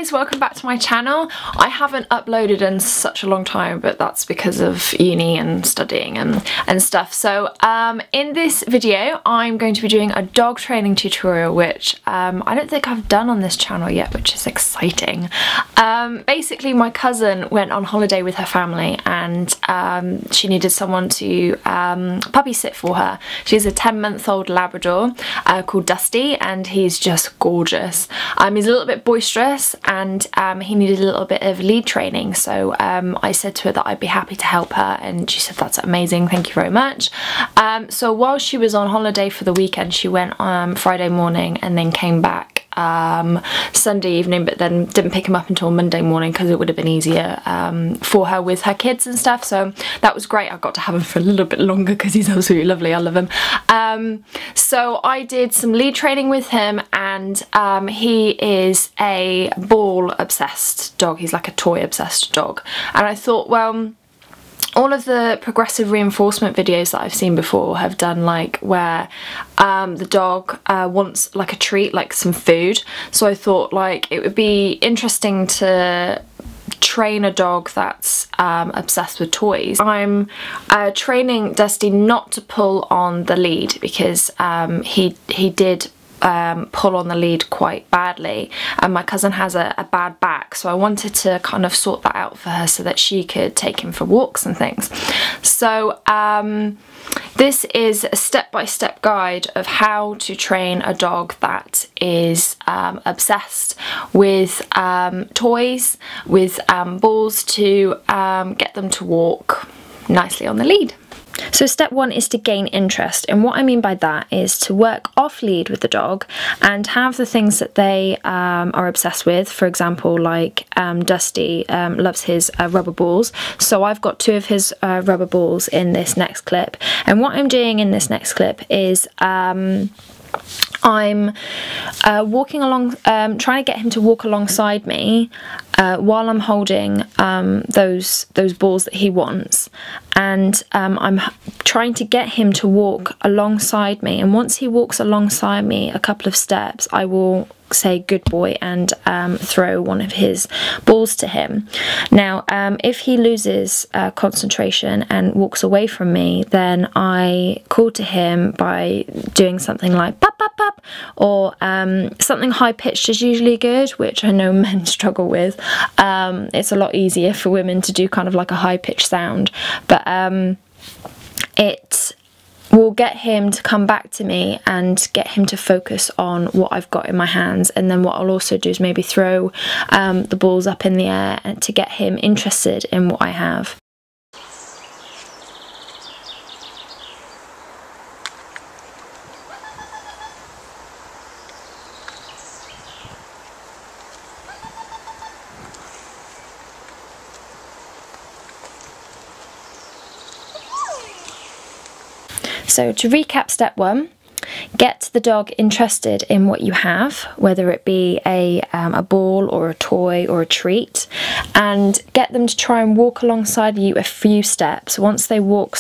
guys, welcome back to my channel. I haven't uploaded in such a long time, but that's because of uni and studying and stuff. So in this video I'm going to be doing a dog training tutorial, which I don't think I've done on this channel yet, which is exciting. Basically my cousin went on holiday with her family and she needed someone to puppy sit for her. She's a 10-month-old Labrador called Dusty, and he's just gorgeous. He's a little bit boisterous and he needed a little bit of lead training, so I said to her that I'd be happy to help her, and she said that's amazing, thank you very much. So while she was on holiday for the weekend, she went Friday morning and then came back Sunday evening, but then didn't pick him up until Monday morning because it would have been easier for her with her kids and stuff. So that was great. I got to have him for a little bit longer because he's absolutely lovely. I love him. So I did some lead training with him, and he is a ball obsessed dog. He's like a toy obsessed dog, and I thought, well, all of the progressive reinforcement videos that I've seen before have done like where the dog wants like a treat, like some food. So I thought like it would be interesting to train a dog that's obsessed with toys. I'm training Dusty not to pull on the lead because he did pull on the lead quite badly, and my cousin has a bad back, so I wanted to kind of sort that out for her so that she could take him for walks and things. So this is a step-by-step guide of how to train a dog that is obsessed with toys, with balls, to get them to walk nicely on the lead. So step one is to gain interest, and what I mean by that is to work off lead with the dog and have the things that they are obsessed with. For example, like Dusty loves his rubber balls, so I've got 2 of his rubber balls in this next clip, and what I'm doing in this next clip is I'm walking along, trying to get him to walk alongside me while I'm holding those balls that he wants, and I'm trying to get him to walk alongside me, and once he walks alongside me a couple of steps, I will say good boy and throw one of his balls to him. Now if he loses concentration and walks away from me, then I call to him by doing something like pop pop pop, or something high pitched is usually good, which I know men struggle with. It's a lot easier for women to do kind of like a high pitched sound, but it will get him to come back to me and get him to focus on what I've got in my hands. And then what I'll also do is maybe throw the balls up in the air and to get him interested in what I have. So to recap step 1, get the dog interested in what you have, whether it be a ball or a toy or a treat, and get them to try and walk alongside you a few steps. Once they walk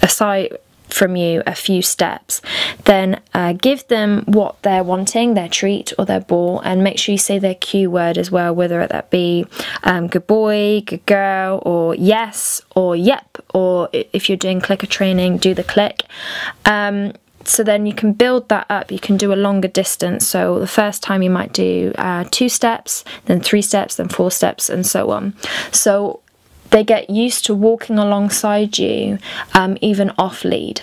aside from you a few steps, then give them what they're wanting, their treat or their ball, and make sure you say their cue word as well, whether that be good boy, good girl, or yes, or yep, or if you're doing clicker training, do the click. So then you can build that up, you can do a longer distance. So the first time you might do 2 steps, then 3 steps, then 4 steps, and so on. So they get used to walking alongside you, even off lead.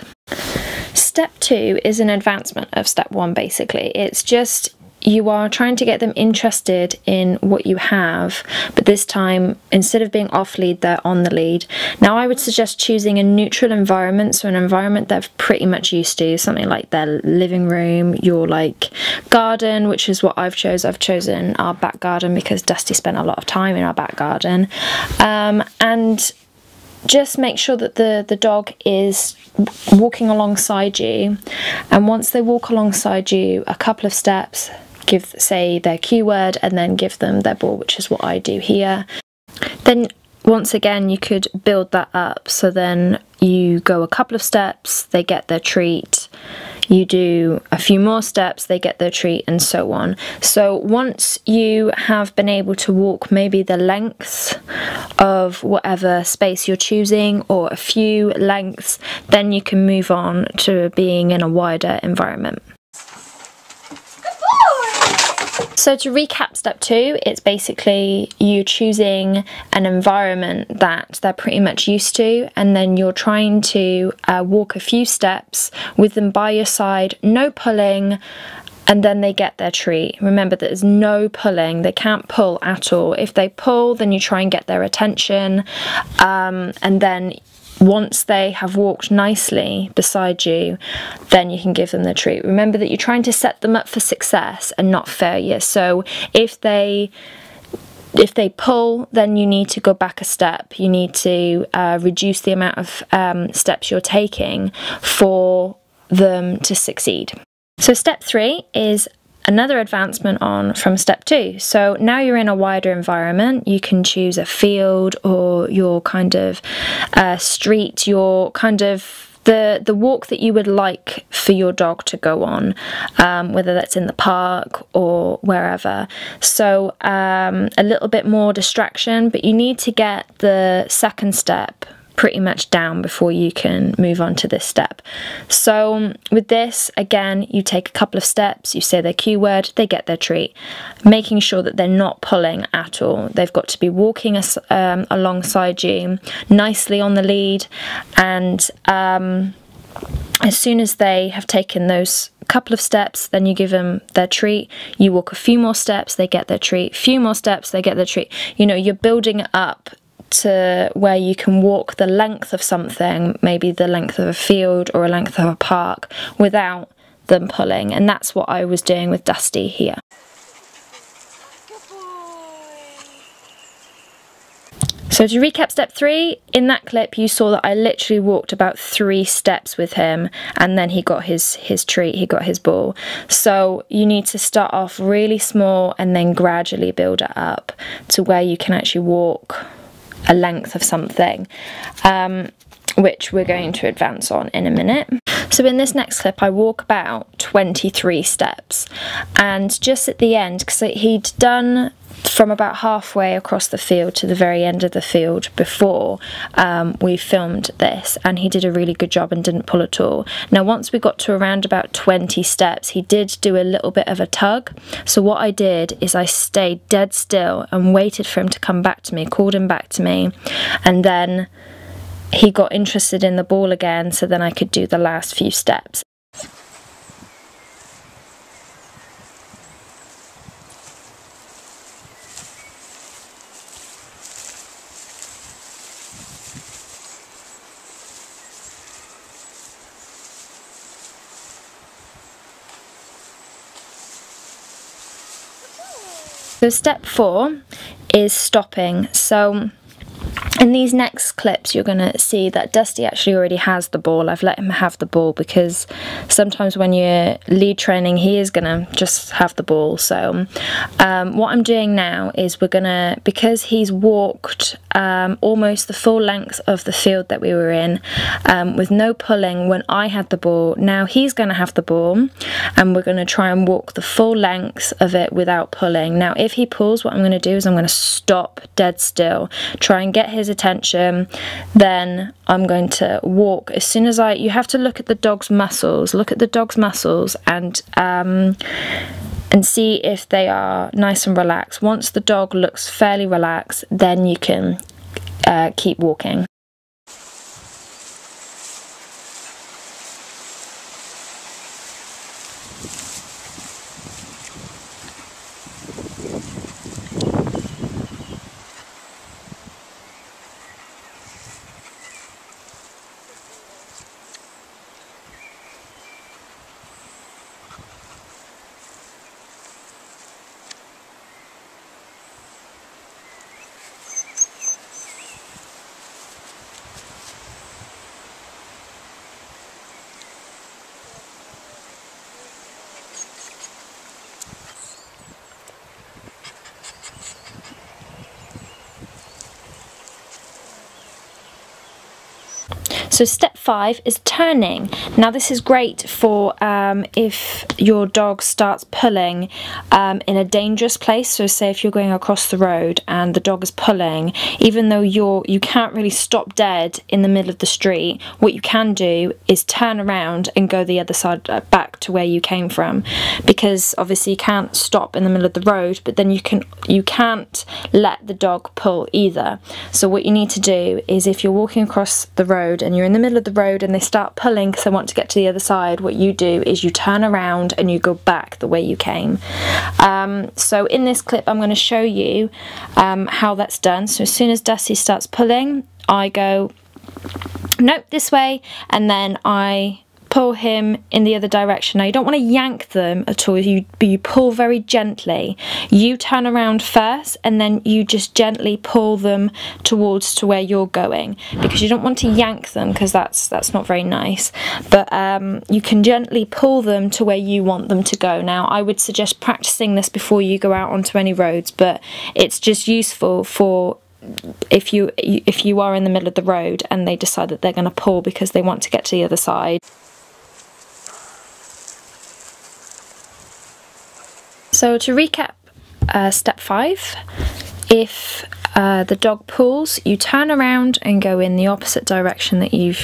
Step 2 is an advancement of step 1 basically. It's just you are trying to get them interested in what you have, but this time instead of being off lead, they're on the lead. Now I would suggest choosing a neutral environment, so an environment they're pretty much used to, something like their living room, your like garden, which is what I've chosen. I've chosen our back garden because Dusty spent a lot of time in our back garden, and just make sure that the dog is walking alongside you, and once they walk alongside you a couple of steps, say their cue word and then give them their ball, which is what I do here. Then once again you could build that up, so then you go a couple of steps, they get their treat, you do a few more steps, they get their treat, and so on. So once you have been able to walk maybe the length of whatever space you're choosing, or a few lengths, then you can move on to being in a wider environment. So to recap step 2, it's basically you choosing an environment that they're pretty much used to, and then you're trying to walk a few steps with them by your side, no pulling, and then they get their treat. Remember that there's no pulling, they can't pull at all. If they pull, then you try and get their attention, and then once they have walked nicely beside you, then you can give them the treat. Remember that you're trying to set them up for success and not failure. So if they pull, then you need to go back a step. You need to reduce the amount of steps you're taking for them to succeed. So step 3 is another advancement on from step 2. So now you're in a wider environment. You can choose a field or your kind of street, your kind of the walk that you would like for your dog to go on, whether that's in the park or wherever. So a little bit more distraction, but you need to get the second step pretty much down before you can move on to this step. So with this, again, you take a couple of steps, you say their cue word, they get their treat, making sure that they're not pulling at all. They've got to be walking alongside you nicely on the lead, and as soon as they have taken those couple of steps, then you give them their treat. You walk a few more steps, they get their treat, few more steps, they get their treat. You know, you're building it up to where you can walk the length of something, maybe the length of a field or a length of a park, without them pulling, and that's what I was doing with Dusty here. So to recap step 3, in that clip you saw that I literally walked about 3 steps with him, and then he got his treat, he got his ball. So you need to start off really small and then gradually build it up to where you can actually walk a length of something, which we're going to advance on in a minute. So in this next clip I walk about 23 steps, and just at the end, because he'd done from about halfway across the field to the very end of the field before we filmed this, and he did a really good job and didn't pull at all. Now once we got to around about 20 steps, he did do a little bit of a tug. So what I did is I stayed dead still and waited for him to come back to me, called him back to me, and then he got interested in the ball again, so then I could do the last few steps. So step 4 is stopping. So in these next clips you're going to see that Dusty actually already has the ball. I've let him have the ball because sometimes when you're lead training he is going to just have the ball. So what I'm doing now is we're going to, because he's walked almost the full length of the field that we were in with no pulling when I had the ball, now he's going to have the ball and we're going to try and walk the full length of it without pulling. Now if he pulls, what I'm going to do is I'm going to stop dead still, try and get his attention, then I'm going to walk. As soon as you have to look at the dog's muscles, and see if they are nice and relaxed. Once the dog looks fairly relaxed, then you can keep walking. So step 5 is turning. Now this is great for if your dog starts pulling in a dangerous place. So say if you're going across the road and the dog is pulling, even though you can't really stop dead in the middle of the street, what you can do is turn around and go the other side back to where you came from, because obviously you can't stop in the middle of the road, but then you can't let the dog pull either. So what you need to do is, if you're walking across the road and you're in the middle of the road and they start pulling because they want to get to the other side, what you do is you turn around and you go back the way you came. So in this clip I'm going to show you how that's done. So as soon as Dusty starts pulling, I go, nope, this way, and then I pull him in the other direction. Now you don't want to yank them at all, you pull very gently. You turn around first and then you just gently pull them towards to where you're going, because you don't want to yank them, because that's not very nice. But you can gently pull them to where you want them to go. Now I would suggest practicing this before you go out onto any roads, but it's just useful for if you are in the middle of the road and they decide that they're going to pull because they want to get to the other side. So to recap, step 5, if the dog pulls, you turn around and go in the opposite direction that you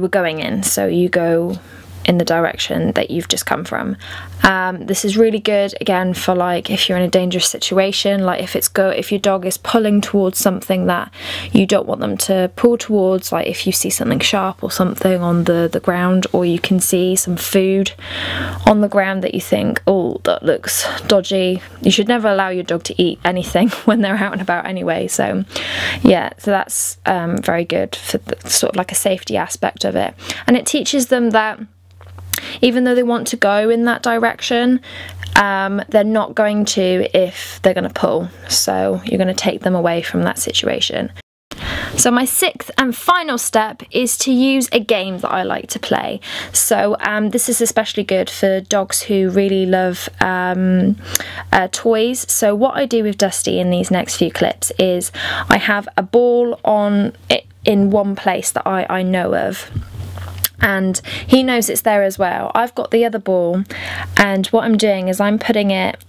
were going in. So you go in the direction that you've just come from. This is really good again for like if you're in a dangerous situation, like if your dog is pulling towards something that you don't want them to pull towards, like if you see something sharp or something on the ground, or you can see some food on the ground that you think, oh, that looks dodgy. You should never allow your dog to eat anything when they're out and about anyway. So yeah, so that's very good for sort of like a safety aspect of it, and it teaches them that even though they want to go in that direction, they're not going to if they're going to pull. So you're going to take them away from that situation. So my 6th and final step is to use a game that I like to play. So this is especially good for dogs who really love toys. So what I do with Dusty in these next few clips is I have a ball on it in one place that I know of, and he knows it's there as well. I've got the other ball, and what I'm doing is I'm putting it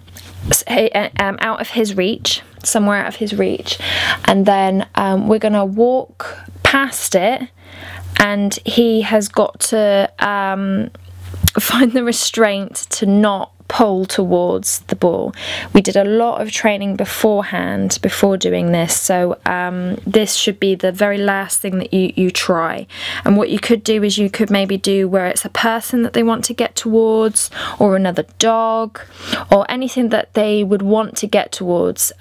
out of his reach, somewhere out of his reach, and then we're gonna walk past it, and he has got to find the restraint to not pull towards the ball. We did a lot of training beforehand before doing this, so this should be the very last thing that you try. And what you could do is you could maybe do where it's a person that they want to get towards, or another dog, or anything that they would want to get towards.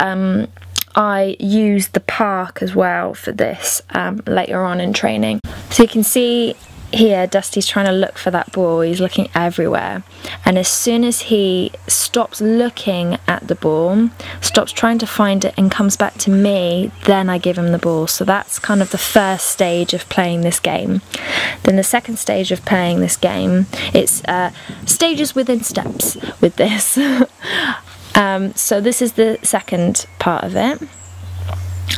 I used the park as well for this later on in training. So you can see here Dusty's trying to look for that ball. He's looking everywhere, and as soon as he stops looking at the ball, stops trying to find it and comes back to me, then I give him the ball. So that's kind of the first stage of playing this game. Then the second stage of playing this game, it's stages within steps with this. So this is the second part of it.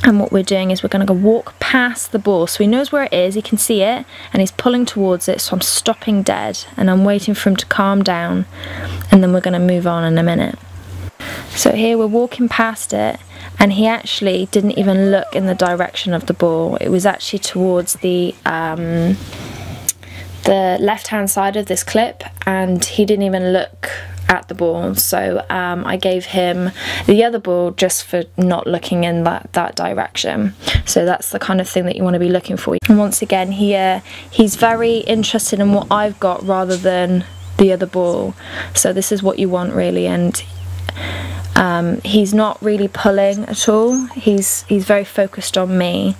And what we're doing is we're going to go walk past the ball. So he knows where it is, he can see it, and he's pulling towards it. So I'm stopping dead and I'm waiting for him to calm down, and then we're going to move on in a minute. So here we're walking past it, and he actually didn't even look in the direction of the ball. It was actually towards the left hand side of this clip, and he didn't even look at the ball. So I gave him the other ball just for not looking in that direction. So that's the kind of thing that you want to be looking for. And once again here, he's very interested in what I've got rather than the other ball. So this is what you want really, and he's not really pulling at all. He's very focused on me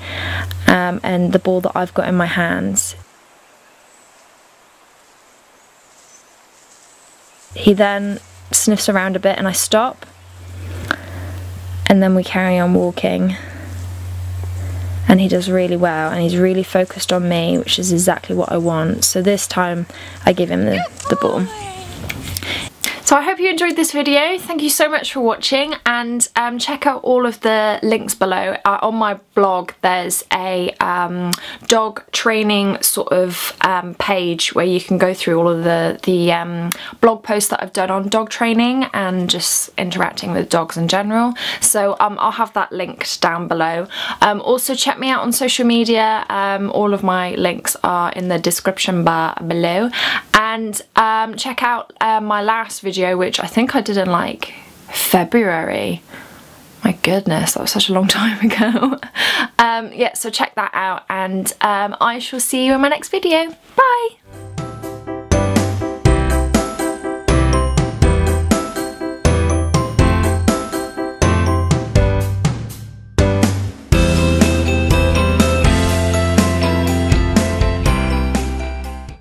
and the ball that I've got in my hands. He then sniffs around a bit and I stop, and then we carry on walking, and he does really well, and he's really focused on me, which is exactly what I want. So this time I give him the ball. So I hope you enjoyed this video. Thank you so much for watching, and check out all of the links below. On my blog there's a dog training sort of page where you can go through all of the blog posts that I've done on dog training and just interacting with dogs in general. So I'll have that linked down below. Also check me out on social media. All of my links are in the description bar below, and check out my last video, which I think I did in like February. My goodness, that was such a long time ago. Yeah, so check that out, and I shall see you in my next video. Bye!